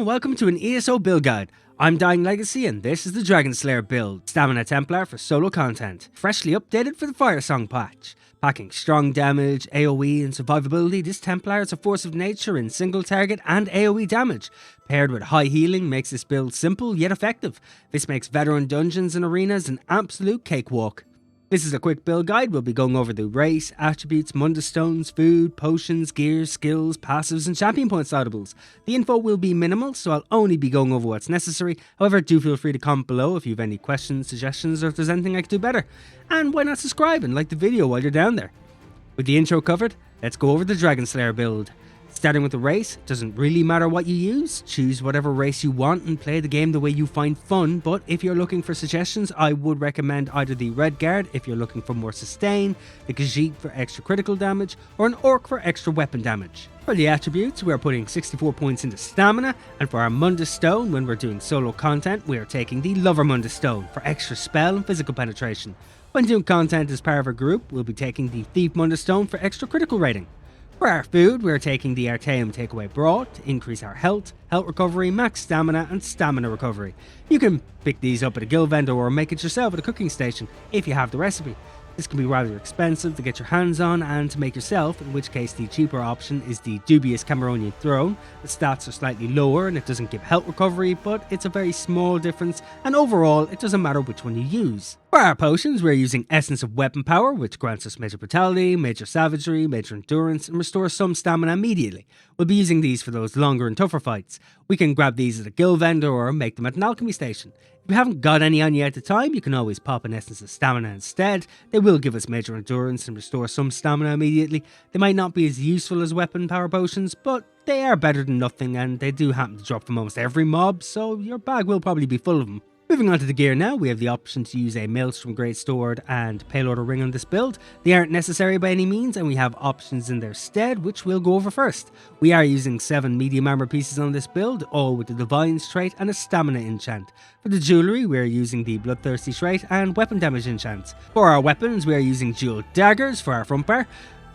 welcome to an ESO build guide. I'm Dying Legacy and this is the Dragonslayer build, Stamina Templar for solo content, freshly updated for the Firesong patch. Packing strong damage, AoE and survivability, this Templar is a force of nature in single target and AoE damage. Paired with high healing makes this build simple yet effective. This makes veteran dungeons and arenas an absolute cakewalk. This is a quick build guide. We'll be going over the race, attributes, Mundus stones, food, potions, gear, skills, passives and champion point startables. The info will be minimal, so I'll only be going over what's necessary. However, do feel free to comment below if you have any questions, suggestions, or if there's anything I could do better. And why not subscribe and like the video while you're down there? With the intro covered, let's go over the Dragonslayer build. Starting with the race, doesn't really matter what you use, choose whatever race you want and play the game the way you find fun, but if you're looking for suggestions, I would recommend either the Red Guard if you're looking for more sustain, the Khajiit for extra critical damage, or an Orc for extra weapon damage. For the attributes, we are putting 64 points into stamina, and for our Mundus stone, when we're doing solo content, we are taking the Lover Mundus stone for extra spell and physical penetration. When doing content as part of a group, we'll be taking the Thief Mundus stone for extra critical rating. For our food, we're taking the Artaeum Takeaway Broth to increase our health recovery, max stamina, and stamina recovery. You can pick these up at a guild vendor or make it yourself at a cooking station if you have the recipe. This can be rather expensive to get your hands on and to make yourself, in which case the cheaper option is the dubious Cameronian Throne. The stats are slightly lower and it doesn't give health recovery, but it's a very small difference, and overall it doesn't matter which one you use. For our potions, we're using Essence of Weapon Power, which grants us Major Brutality, Major Savagery, Major Endurance, and restores some stamina immediately. We'll be using these for those longer and tougher fights. We can grab these at a guild vendor or make them at an alchemy station. If you haven't got any on you at the time, you can always pop an Essence of Stamina instead. They will give us Major Endurance and restore some stamina immediately. They might not be as useful as weapon power potions, but they are better than nothing, and they do happen to drop from almost every mob, so your bag will probably be full of them. Moving on to the gear now, we have the option to use a Maelstrom Greatsword and Payloader Ring on this build. They aren't necessary by any means, and we have options in their stead, which we'll go over first. We are using 7 medium armor pieces on this build, all with the Divine's trait and a Stamina enchant. For the jewellery, we are using the Bloodthirsty trait and weapon damage enchants. For our weapons, we are using dual daggers for our front bar.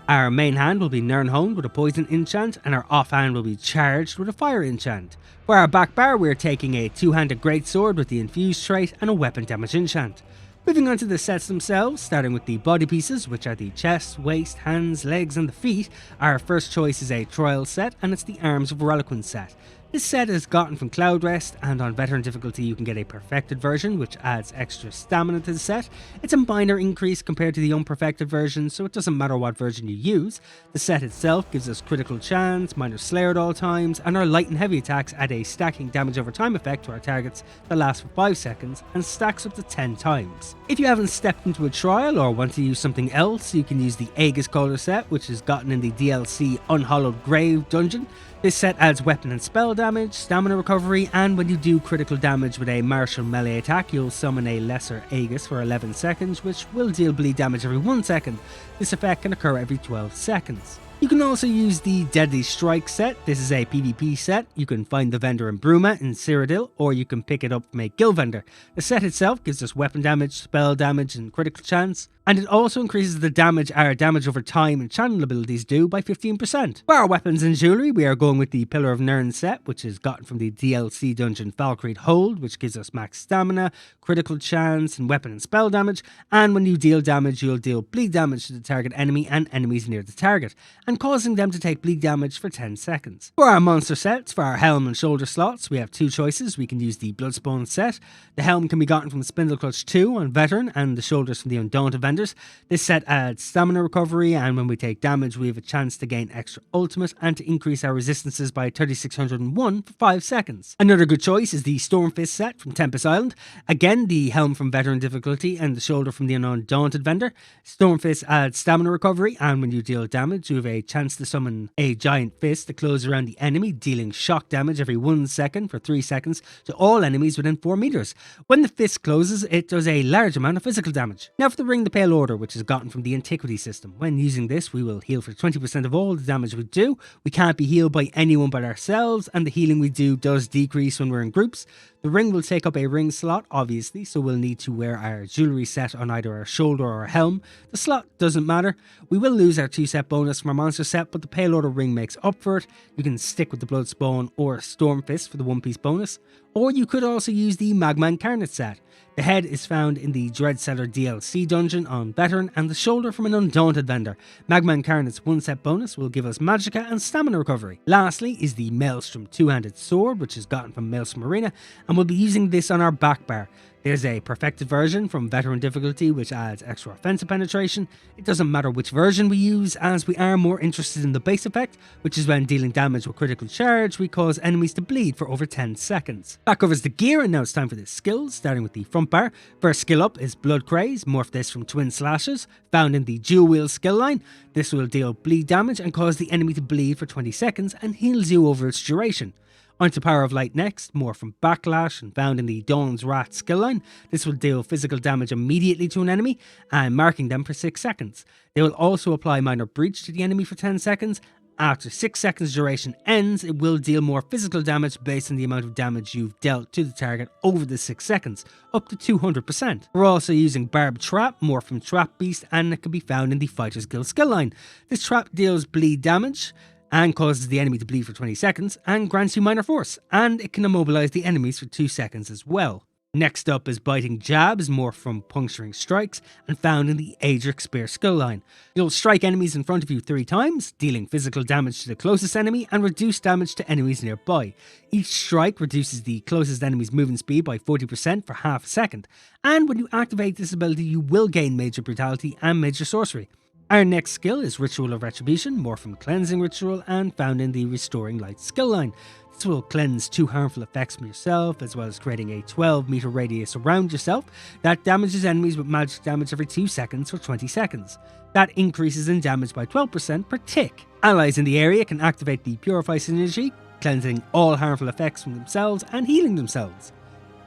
Our main hand will be Nirnhoned with a poison enchant, and our offhand will be charged with a fire enchant. For our back bar, we are taking a two-handed greatsword with the infused trait and a weapon damage enchant. Moving on to the sets themselves, starting with the body pieces, which are the chest, waist, hands, legs and the feet. Our first choice is a trial set, and it's the Arms of Reliquance set. This set is gotten from Cloud Rest, and on veteran difficulty you can get a perfected version, which adds extra stamina to the set. It's a minor increase compared to the unperfected version, so it doesn't matter what version you use. The set itself gives us critical chance, minor slayer at all times, and our light and heavy attacks add a stacking damage over time effect to our targets that lasts for 5 seconds and stacks up to 10 times. If you haven't stepped into a trial or want to use something else, you can use the Aegis Caller set, which is gotten in the DLC Unhallowed Grave dungeon. This set adds weapon and spell damage, stamina recovery, and when you do critical damage with a martial melee attack, you'll summon a lesser Aegis for 11 seconds, which will deal bleed damage every 1 second. This effect can occur every 12 seconds. You can also use the Deadly Strike set. This is a PvP set. You can find the vendor in Bruma in Cyrodiil, or you can pick it up from a guild vendor. The set itself gives us weapon damage, spell damage, and critical chance, and it also increases the damage our damage over time and channel abilities do by 15%. For our weapons and jewellery, we are going with the Pillar of Nirn set, which is gotten from the DLC dungeon Valkyrie Hold, which gives us max stamina, critical chance, and weapon and spell damage, and when you deal damage, you'll deal bleed damage to the target enemy and enemies near the target, and causing them to take bleed damage for 10 seconds. For our monster sets, for our helm and shoulder slots, we have 2 choices. We can use the Bloodspawn set. The helm can be gotten from Spindle Clutch 2 on Veteran, and the shoulders from the Undaunted vendors. This set adds stamina recovery, and when we take damage we have a chance to gain extra ultimate and to increase our resistances by 3601 for 5 seconds. Another good choice is the Stormfist set from Tempest Island. Again, the helm from Veteran difficulty and the shoulder from the Undaunted vendor. Stormfist adds stamina recovery, and when you deal damage you have a chance to summon a giant fist to close around the enemy, dealing shock damage every 1 second for 3 seconds to all enemies within 4 meters. When the fist closes, it does a large amount of physical damage. Now for the Ring the Pale Order, which is gotten from the Antiquity system. When using this, we will heal for 20% of all the damage we do. We can't be healed by anyone but ourselves, and the healing we do does decrease when we're in groups. The ring will take up a ring slot, obviously, so we'll need to wear our jewellery set on either our shoulder or our helm. The slot doesn't matter. We will lose our 2-set bonus from our monster set, but the payloader ring makes up for it. You can stick with the Bloodspawn or Stormfist for the 1-piece bonus, or you could also use the Magma Incarnate set. The head is found in the Dreadseller DLC dungeon on Veteran, and the shoulder from an Undaunted vendor. Magma Incarnate's 1-set bonus will give us Magicka and Stamina recovery. Lastly is the Maelstrom 2-handed sword, which is gotten from Maelstrom Arena, and we'll be using this on our back bar. There's a perfected version from Veteran difficulty which adds extra offensive penetration. It doesn't matter which version we use, as we are more interested in the base effect, which is when dealing damage with critical charge we cause enemies to bleed for over 10 seconds. That covers the gear, and now it's time for the skills, starting with the front bar. First skill up is Blood Craze, morph this from Twin Slashes, found in the Dual Wield skill line. This will deal bleed damage and cause the enemy to bleed for 20 seconds and heals you over its duration. Onto Power of Light next, more from Backlash and found in the Dawn's Wrath skill line. This will deal physical damage immediately to an enemy and marking them for 6 seconds. They will also apply Minor Breach to the enemy for 10 seconds. After 6 seconds duration ends, it will deal more physical damage based on the amount of damage you've dealt to the target over the 6 seconds, up to 200%. We're also using Barb Trap, more from Trap Beast, and it can be found in the Fighter's Guild skill line. This trap deals bleed damage and causes the enemy to bleed for 20 seconds and grants you minor force, and it can immobilize the enemies for 2 seconds as well. Next up is Biting Jabs, more from Puncturing Strikes, and found in the Aedric Spear skill line. You'll strike enemies in front of you 3 times, dealing physical damage to the closest enemy and reduce damage to enemies nearby. Each strike reduces the closest enemy's movement speed by 40% for half a second, and when you activate this ability you will gain Major Brutality and Major Sorcery. Our next skill is Ritual of Retribution, more from Cleansing Ritual, and found in the Restoring Light skill line. This will cleanse 2 harmful effects from yourself, as well as creating a 12-meter radius around yourself that damages enemies with magic damage every 2 seconds for 20 seconds. That increases in damage by 12% per tick. Allies in the area can activate the Purify synergy, cleansing all harmful effects from themselves and healing themselves.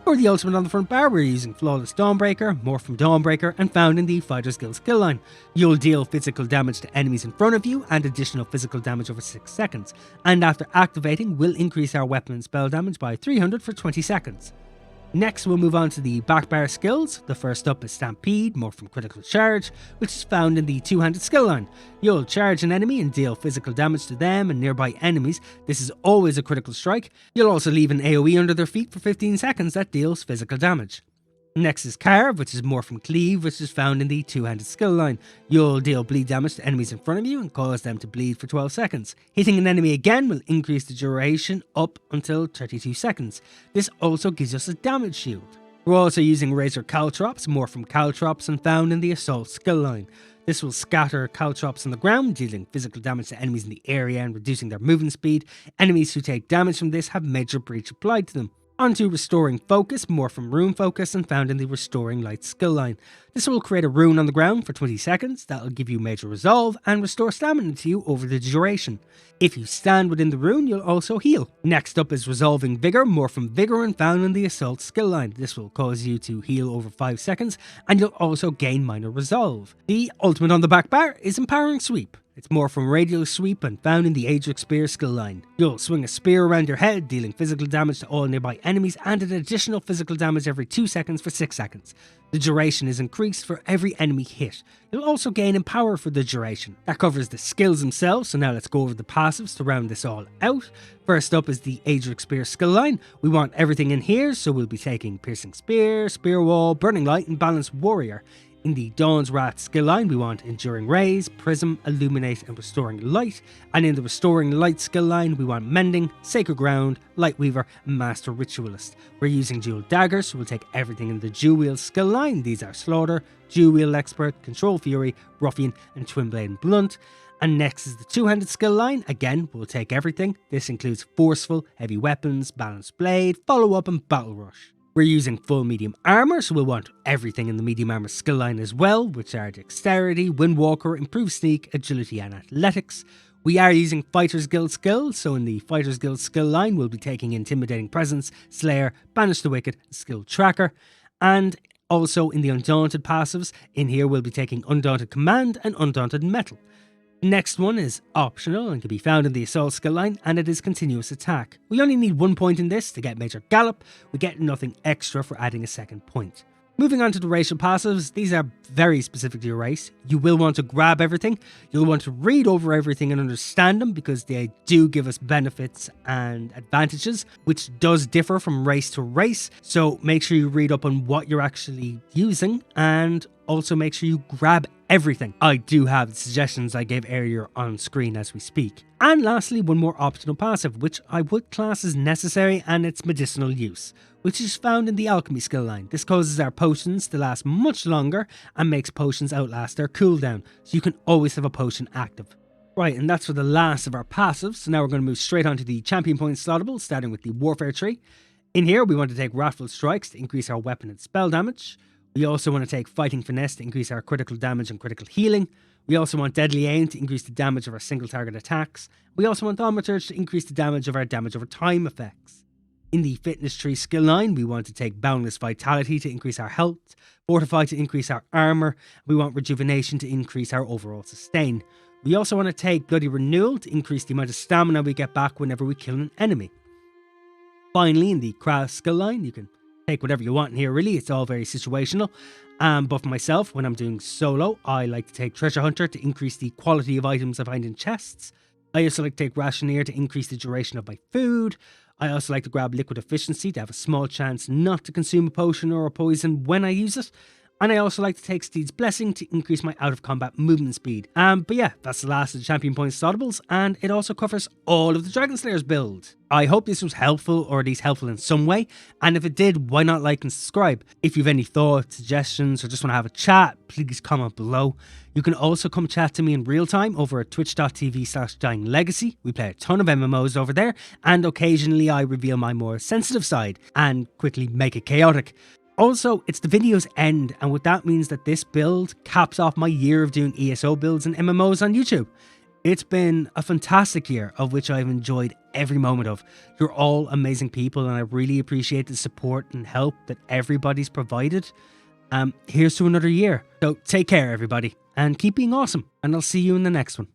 For the ultimate on the front bar, we're using Flawless Dawnbreaker, more from Dawnbreaker, and found in the Fighter's Guild skill line. You'll deal physical damage to enemies in front of you and additional physical damage over 6 seconds, and after activating will increase our weapon and spell damage by 300 for 20 seconds. Next, we'll move on to the back bar skills. The first up is Stampede, more from Critical Charge, which is found in the 2-handed skill line. You'll charge an enemy and deal physical damage to them and nearby enemies. This is always a critical strike. You'll also leave an AoE under their feet for 15 seconds that deals physical damage. Next is Carve, which is more from Cleave, which is found in the 2-handed skill line. You'll deal bleed damage to enemies in front of you and cause them to bleed for 12 seconds. Hitting an enemy again will increase the duration up until 32 seconds. This also gives us a damage shield. We're also using Razor Caltrops, more from Caltrops, and found in the Assault skill line. This will scatter Caltrops on the ground, dealing physical damage to enemies in the area and reducing their movement speed. Enemies who take damage from this have Major Breach applied to them. Onto Restoring Focus, more from Rune Focus, and found in the Restoring Light skill line. This will create a rune on the ground for 20 seconds, that will give you Major Resolve and restore stamina to you over the duration. If you stand within the rune, you'll also heal. Next up is Resolving Vigor, more from Vigor, and found in the Assault skill line. This will cause you to heal over 5 seconds, and you'll also gain Minor Resolve. The ultimate on the back bar is Empowering Sweep. It's more from Radial Sweep and found in the Aedric Spear skill line. You'll swing a spear around your head, dealing physical damage to all nearby enemies and an additional physical damage every 2 seconds for 6 seconds. The duration is increased for every enemy hit. You'll also gain Empower for the duration. That covers the skills themselves, so now let's go over the passives to round this all out. First up is the Aedric Spear skill line. We want everything in here, so we'll be taking Piercing Spear, Spear Wall, Burning Light, and Balanced Warrior. In the Dawn's Wrath skill line, we want Enduring Rays, Prism, Illuminate, and Restoring Light. And in the Restoring Light skill line, we want Mending, Sacred Ground, Lightweaver, and Master Ritualist. We're using Dual Daggers, so we'll take everything in the Dual Wield skill line. These are Slaughter, Dual Wield Expert, Control Fury, Ruffian, and Twin Blade and Blunt. And next is the 2-handed skill line. Again, we'll take everything. This includes Forceful, Heavy Weapons, Balanced Blade, Follow Up, and Battle Rush. We're using full medium armor, so we'll want everything in the medium armor skill line as well, which are Dexterity, Windwalker, Improved Sneak, Agility, and Athletics. We are using Fighter's Guild skills, so in the Fighter's Guild skill line, we'll be taking Intimidating Presence, Slayer, Banish the Wicked, Skill Tracker, and also in the Undaunted passives, in here we'll be taking Undaunted Command and Undaunted Metal. Next one is optional and can be found in the assault skill line, and it is continuous attack. We only need 1 point in this to get major gallop, we get nothing extra for adding a second point. Moving on to the racial passives, these are very specific to your race. You will want to grab everything, you'll want to read over everything and understand them because they do give us benefits and advantages, which does differ from race to race, so make sure you read up on what you're actually using and also make sure you grab everything. I do have the suggestions I gave earlier on screen as we speak. And lastly, one more optional passive, which I would class as necessary, and its medicinal use, which is found in the alchemy skill line. This causes our potions to last much longer and makes potions outlast their cooldown, so you can always have a potion active. Right, and that's for the last of our passives, so now we're going to move straight on to the champion point slottable, starting with the warfare tree. In here, we want to take wrathful strikes to increase our weapon and spell damage. We also want to take fighting finesse to increase our critical damage and critical healing. We also want deadly aim to increase the damage of our single target attacks. We also want thaumaturge to increase the damage of our damage over time effects. In the fitness tree skill line, we want to take boundless vitality to increase our health, fortify to increase our armor. We want rejuvenation to increase our overall sustain. We also want to take bloody renewal to increase the amount of stamina we get back whenever we kill an enemy. Finally, in the craft skill line, you can take whatever you want in here, really. It's all very situational. But for myself, when I'm doing solo, I like to take Treasure Hunter to increase the quality of items I find in chests. I also like to take Rationeer to increase the duration of my food. I also like to grab Liquid Efficiency to have a small chance not to consume a potion or a poison when I use it. And I also like to take Steed's Blessing to increase my out of combat movement speed. But yeah, that's the last of the champion point slottables, and it also covers all of the Dragonslayer's build. I hope this was helpful, or at least helpful in some way, and if it did, why not like and subscribe? If you have any thoughts, suggestions, or just want to have a chat, please comment below. You can also come chat to me in real time over at twitch.tv/dyinglegacy. We play a ton of MMOs over there, and occasionally I reveal my more sensitive side and quickly make it chaotic. Also, it's the video's end, and what that means that this build caps off my year of doing ESO builds and MMOs on YouTube. It's been a fantastic year, of which I've enjoyed every moment of. You're all amazing people, and I really appreciate the support and help that everybody's provided. Here's to another year. So take care, everybody, and keep being awesome, and I'll see you in the next one.